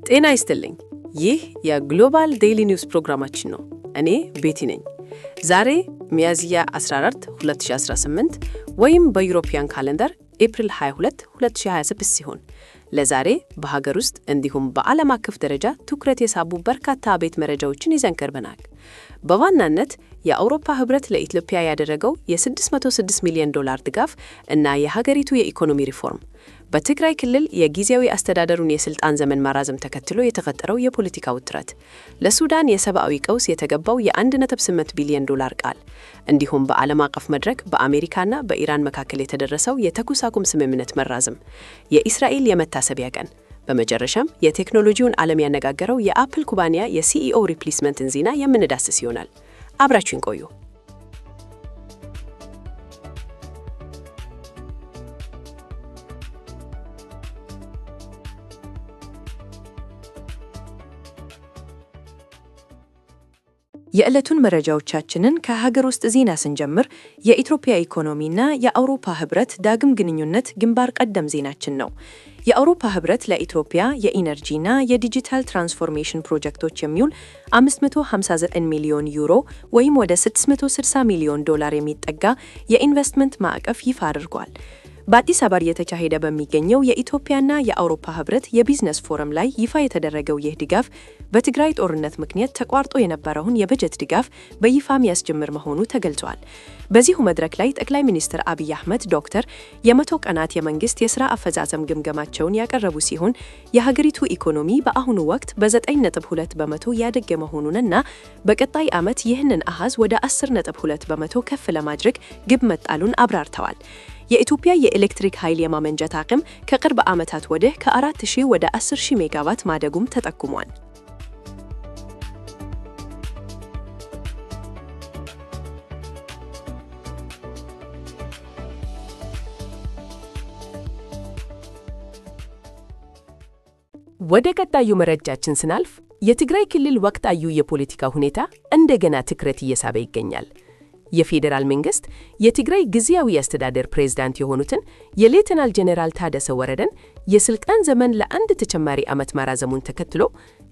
ጤና ይስጥልኝ። ይህ የግሎባል ዴይሊ ኒውስ ፕሮግራማችን ነው። እኔ ቤቲ ነኝ። ዛሬ ሚያዝያ 14 2018 ወይም በዩሮፒያን ካሌንደር ኤፕሪል 22 2026 ሲሆን ለዛሬ በሀገር ውስጥ እንዲሁም በዓለም አቀፍ ደረጃ ትኩረት የሳቡ በርካታ አበይት መረጃዎችን ይዘን ቀርበናል። በዋናነት የአውሮፓ ህብረት ለኢትዮጵያ ያደረገው የ$606 ሚሊዮን ድጋፍ እና የሀገሪቱ የኢኮኖሚ ሪፎርም፣ በትግራይ ክልል የጊዜያዊ አስተዳደሩን የስልጣን ዘመን ማራዘም ተከትሎ የተፈጠረው የፖለቲካ ውጥረት፣ ለሱዳን የሰብአዊ ቀውስ የተገባው የ$1.8 ቢሊዮን ቃል፣ እንዲሁም በዓለም አቀፍ መድረክ በአሜሪካና በኢራን መካከል የተደረሰው የተኩስ አቁም ስምምነት መራዘም፣ የእስራኤል የመታሰቢያ ቀን፣ በመጨረሻም የቴክኖሎጂውን ዓለም ያነጋገረው የአፕል ኩባንያ የሲኢኦ ሪፕሌስመንትን ዜና የምንዳስስ ይሆናል። አብራችሁን ቆዩ። የዕለቱን መረጃዎቻችንን ከሀገር ውስጥ ዜና ስንጀምር የኢትዮጵያ ኢኮኖሚና የአውሮፓ ህብረት ዳግም ግንኙነት ግንባር ቀደም ዜናችን ነው። የአውሮፓ ህብረት ለኢትዮጵያ የኢነርጂና የዲጂታል ትራንስፎርሜሽን ፕሮጀክቶች የሚውል 559 ሚሊዮን ዩሮ ወይም ወደ $660 ሚሊዮን የሚጠጋ የኢንቨስትመንት ማዕቀፍ ይፋ አድርጓል። በአዲስ አበባ እየተካሄደ በሚገኘው የኢትዮጵያና የአውሮፓ ህብረት የቢዝነስ ፎረም ላይ ይፋ የተደረገው ይህ ድጋፍ በትግራይ ጦርነት ምክንያት ተቋርጦ የነበረውን የበጀት ድጋፍ በይፋ የሚያስጀምር መሆኑ ተገልጿል። በዚሁ መድረክ ላይ ጠቅላይ ሚኒስትር አብይ አህመድ ዶክተር የ100 ቀናት የመንግስት የሥራ አፈጻጸም ግምገማቸውን ያቀረቡ ሲሆን የሀገሪቱ ኢኮኖሚ በአሁኑ ወቅት በ9.2% ያደገ መሆኑንና በቀጣይ ዓመት ይህንን አሃዝ ወደ 10.2% ከፍ ለማድረግ ግብ መጣሉን አብራርተዋል። የኢትዮጵያ የኤሌክትሪክ ኃይል የማመንጨት አቅም ከቅርብ ዓመታት ወዲህ ከ4000 ወደ 10000 ሜጋዋት ማደጉም ተጠቁሟል። ወደ ቀጣዩ መረጃችን ስናልፍ የትግራይ ክልል ወቅታዊ የፖለቲካ ሁኔታ እንደገና ትኩረት እየሳበ ይገኛል። የፌዴራል መንግስት የትግራይ ጊዜያዊ አስተዳደር ፕሬዝዳንት የሆኑትን የሌተናል ጄኔራል ታደሰ ወረደን የስልጣን ዘመን ለአንድ ተጨማሪ ዓመት ማራዘሙን ተከትሎ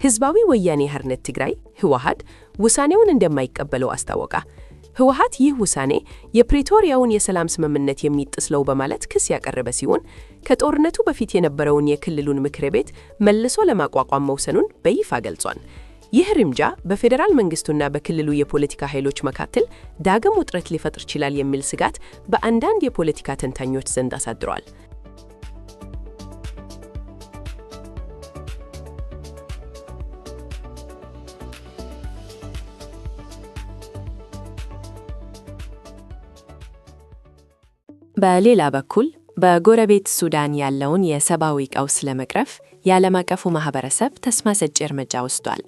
ህዝባዊ ወያኔ ሓርነት ትግራይ ህወሓት ውሳኔውን እንደማይቀበለው አስታወቀ። ህወሓት ይህ ውሳኔ የፕሪቶሪያውን የሰላም ስምምነት የሚጥስለው በማለት ክስ ያቀረበ ሲሆን ከጦርነቱ በፊት የነበረውን የክልሉን ምክር ቤት መልሶ ለማቋቋም መወሰኑን በይፋ ገልጿል። ይህ እርምጃ በፌዴራል መንግስቱና በክልሉ የፖለቲካ ኃይሎች መካከል ዳግም ውጥረት ሊፈጥር ይችላል የሚል ስጋት በአንዳንድ የፖለቲካ ተንታኞች ዘንድ አሳድሯል። በሌላ በኩል በጎረቤት ሱዳን ያለውን የሰብአዊ ቀውስ ለመቅረፍ የዓለም አቀፉ ማህበረሰብ ተስፋ ሰጪ እርምጃ ወስዷል።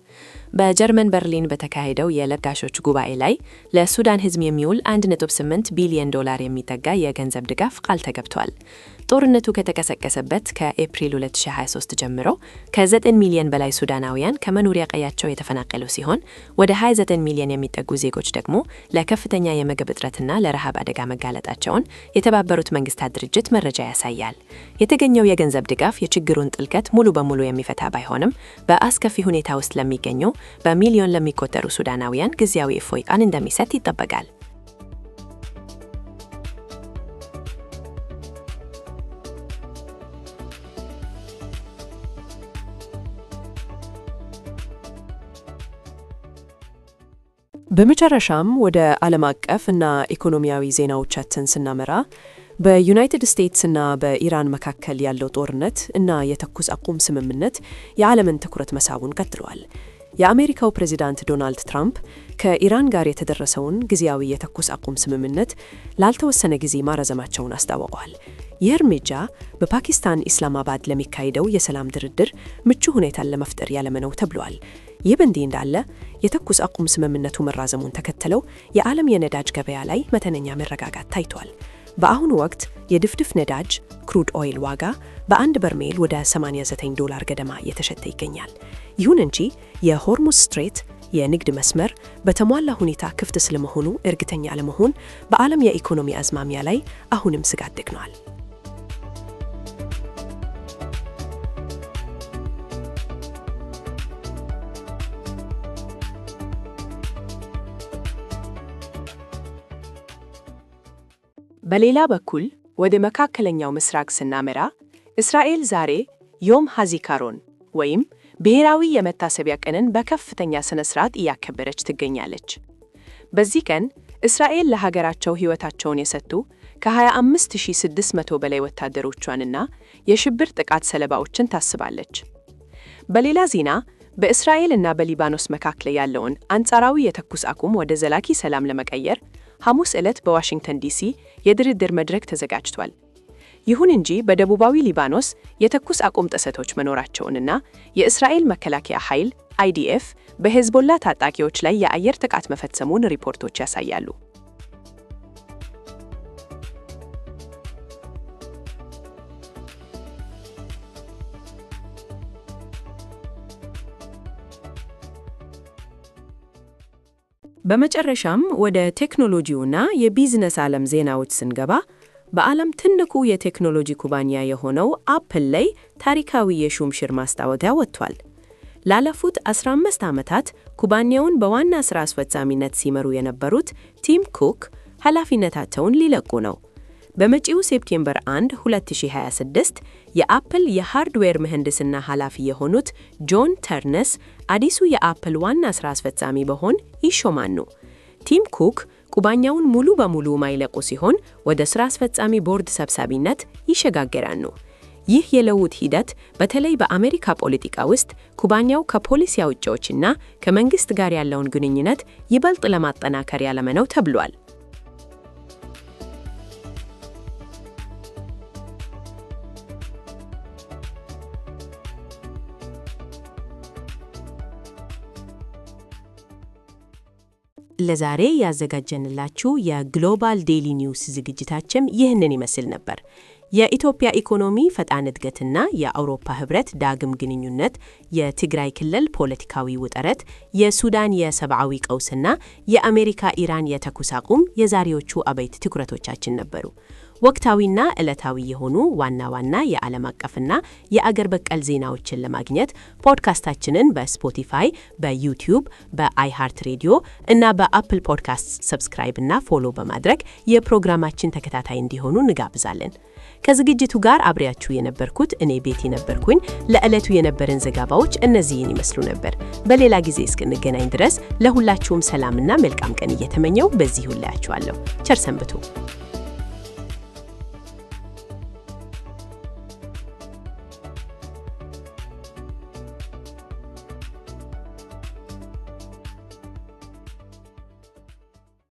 በጀርመን በርሊን በተካሄደው የለጋሾች ጉባኤ ላይ ለሱዳን ህዝብ የሚውል $1.8 ቢሊዮን የሚጠጋ የገንዘብ ድጋፍ ቃል ተገብቷል። ጦርነቱ ከተቀሰቀሰበት ከኤፕሪል 2023 ጀምሮ ከ9 ሚሊዮን በላይ ሱዳናውያን ከመኖሪያ ቀያቸው የተፈናቀሉ ሲሆን ወደ 29 ሚሊዮን የሚጠጉ ዜጎች ደግሞ ለከፍተኛ የምግብ እጥረትና ለረሃብ አደጋ መጋለጣቸውን የተባበሩት መንግስታት ድርጅት መረጃ ያሳያል። የተገኘው የገንዘብ ድጋፍ የችግሩን ጥልቀት ሙሉ በሙሉ የሚፈታ ባይሆንም በአስከፊ ሁኔታ ውስጥ ለሚገኙ በሚሊዮን ለሚቆጠሩ ሱዳናውያን ጊዜያዊ እፎይታን እንደሚሰጥ ይጠበቃል። በመጨረሻም ወደ ዓለም አቀፍ እና ኢኮኖሚያዊ ዜናዎቻችን ስናመራ በዩናይትድ ስቴትስ እና በኢራን መካከል ያለው ጦርነት እና የተኩስ አቁም ስምምነት የዓለምን ትኩረት መሳቡን ቀጥሏል። የአሜሪካው ፕሬዚዳንት ዶናልድ ትራምፕ ከኢራን ጋር የተደረሰውን ጊዜያዊ የተኩስ አቁም ስምምነት ላልተወሰነ ጊዜ ማራዘማቸውን አስታውቀዋል። ይህ እርምጃ በፓኪስታን ኢስላማባድ ለሚካሄደው የሰላም ድርድር ምቹ ሁኔታን ለመፍጠር ያለመ ነው ተብሏል። ይህ በእንዲህ እንዳለ የተኩስ አቁም ስምምነቱ መራዘሙን ተከትለው የዓለም የነዳጅ ገበያ ላይ መጠነኛ መረጋጋት ታይቷል። በአሁኑ ወቅት የድፍድፍ ነዳጅ ክሩድ ኦይል ዋጋ በአንድ በርሜል ወደ $89 ገደማ እየተሸጠ ይገኛል። ይሁን እንጂ የሆርሙዝ ስትሬት የንግድ መስመር በተሟላ ሁኔታ ክፍት ስለመሆኑ እርግጠኛ አለመሆን በዓለም የኢኮኖሚ አዝማሚያ ላይ አሁንም ስጋት ደቅኗል። በሌላ በኩል ወደ መካከለኛው ምስራቅ ስናመራ እስራኤል ዛሬ ዮም ሃዚካሮን ወይም ብሔራዊ የመታሰቢያ ቀንን በከፍተኛ ስነ ስርዓት እያከበረች ትገኛለች። በዚህ ቀን እስራኤል ለሀገራቸው ሕይወታቸውን የሰጡ ከ25600 በላይ ወታደሮቿንና የሽብር ጥቃት ሰለባዎችን ታስባለች። በሌላ ዜና በእስራኤልና በሊባኖስ መካከል ያለውን አንጻራዊ የተኩስ አቁም ወደ ዘላቂ ሰላም ለመቀየር ሐሙስ ዕለት በዋሽንግተን ዲሲ የድርድር መድረክ ተዘጋጅቷል። ይሁን እንጂ በደቡባዊ ሊባኖስ የተኩስ አቁም ጥሰቶች መኖራቸውንና የእስራኤል መከላከያ ኃይል IDF በሄዝቦላ ታጣቂዎች ላይ የአየር ጥቃት መፈጸሙን ሪፖርቶች ያሳያሉ። በመጨረሻም ወደ ቴክኖሎጂውና የቢዝነስ ዓለም ዜናዎች ስንገባ በዓለም ትልቁ የቴክኖሎጂ ኩባንያ የሆነው አፕል ላይ ታሪካዊ የሹምሽር ማስታወቂያ ወጥቷል። ላለፉት 15 ዓመታት ኩባንያውን በዋና ሥራ አስፈጻሚነት ሲመሩ የነበሩት ቲም ኩክ ኃላፊነታቸውን ሊለቁ ነው። በመጪው ሴፕቴምበር 1 2026 የአፕል የሃርድዌር ምህንድስና ኃላፊ የሆኑት ጆን ተርነስ አዲሱ የአፕል ዋና ሥራ አስፈጻሚ በሆን ይሾማሉ። ቲም ኩክ ኩባንያውን ሙሉ በሙሉ ማይለቁ ሲሆን ወደ ሥራ አስፈጻሚ ቦርድ ሰብሳቢነት ይሸጋገራሉ። ይህ የለውጥ ሂደት በተለይ በአሜሪካ ፖለቲካ ውስጥ ኩባንያው ከፖሊሲ አውጪዎችና ከመንግስት ጋር ያለውን ግንኙነት ይበልጥ ለማጠናከር ያለመ ነው ተብሏል። ለዛሬ ያዘጋጀንላችሁ የግሎባል ዴይሊ ኒውስ ዝግጅታችን ይህንን ይመስል ነበር። የኢትዮጵያ ኢኮኖሚ ፈጣን እድገትና የአውሮፓ ህብረት ዳግም ግንኙነት፣ የትግራይ ክልል ፖለቲካዊ ውጥረት፣ የሱዳን የሰብአዊ ቀውስና የአሜሪካ ኢራን የተኩስ አቁም የዛሬዎቹ አበይት ትኩረቶቻችን ነበሩ። ወቅታዊና ዕለታዊ የሆኑ ዋና ዋና የዓለም አቀፍና የአገር በቀል ዜናዎችን ለማግኘት ፖድካስታችንን በስፖቲፋይ፣ በዩቲዩብ፣ በአይሃርት ሬዲዮ እና በአፕል ፖድካስት ሰብስክራይብ እና ፎሎ በማድረግ የፕሮግራማችን ተከታታይ እንዲሆኑ እንጋብዛለን። ከዝግጅቱ ጋር አብሬያችሁ የነበርኩት እኔ ቤቲ ነበርኩኝ። ለዕለቱ የነበረን ዘገባዎች እነዚህን ይመስሉ ነበር። በሌላ ጊዜ እስክንገናኝ ድረስ ለሁላችሁም ሰላምና መልካም ቀን እየተመኘው በዚሁ ላያችኋለሁ። ቸር ሰንብቱ።